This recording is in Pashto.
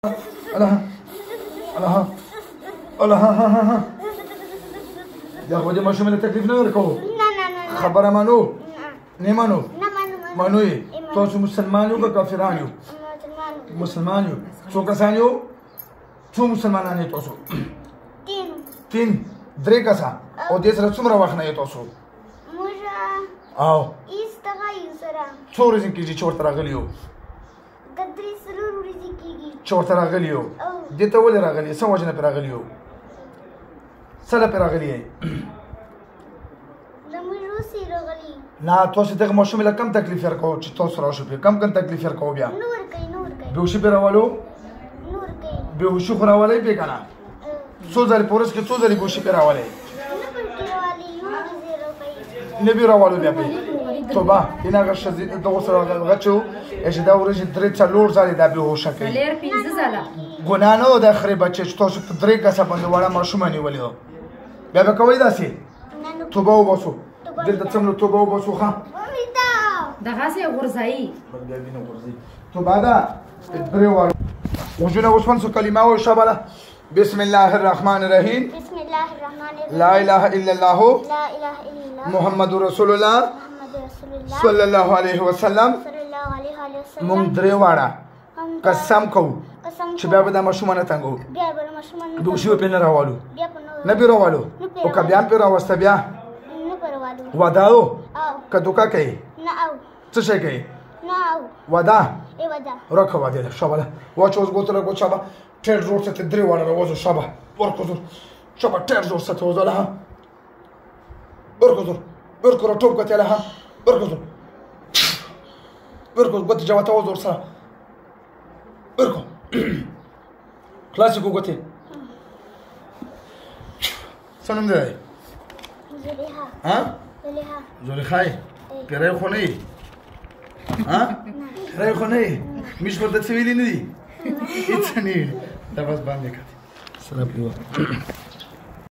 الله الله الله ها يا اخوي ما شو من التكليف نوركو خبر مانو نيمانو مانوي توسو مسلمانيو كافرانيو مسلمانيو شو كسانيو شو مسلماناني توسو تين دريكاسا او ديس رسمرا واخنا يتوسو او استغايو سرا شو رزق كيجي شورت راغليو قدري سرور رزقيږي شورت راغليو دته ولې راغلی سم وجنه پر راغلیو سره پر راغلی زمروسي راغلي لا توسو دغه مشوم له کم تکلیف ورکو چې توسو راشو په کم تکلیف ورکو بیا نور کوي به وشي پیراولو نور کوي به وشي خراولې به کنه څو ځل پورس کې څو ځل به وشي پیراولې نبي راولو بیا په توبه اینا غش دغه سره غچو ايش دا ورجه درې څلور ځله دا به هوښه کوي لیر 15 ځله ګنانو د خري بچي چې تاسو په درې کسه باندې وړه ماشومانی ولیو بیا به کوي داسې توبه وباسو دلته څملو توبه وباسو ښه دغه سي غرزایي بیا وینه غرزي توبه دا درې وړه وجونه وسمن سو کلمه او شابه بسم الله الرحمن الرحيم بسم الله الرحمن الرحيم لا اله الا الله لا اله الا الله محمد رسول الله محمد رسول الله صلى الله عليه وسلم صلى الله عليه وسلم مونږ درې واړه قسم کوو قسم چې بیا به د ماشومانه تنګو بیا به ماشومان به شو په نه راوالو بیا په نه به راوالو او که بیا په راوسته بیا نه پروالو وداو او که دوکا کوي نه او څه شي کوي نه او ودا ای ودا راکه ودا شابه واچ اوس ګوتره ګوت شابه ټیر زور ته درې واړه راوځو شابه ورکو زور شابه ټیر زور ته وځله ها ورکو زور ورکو را ټوپ کته له ورکو زور ورکو ګوت جواته وزور سره ورکو کلاسیکو ګوتې سنم دی زلیها ها زلیها زلیخای پیرای خو نه ها پیرای خو نه میش ورته څه ویلي نه دي هیڅ نه دا بس باندې کړه سره پیو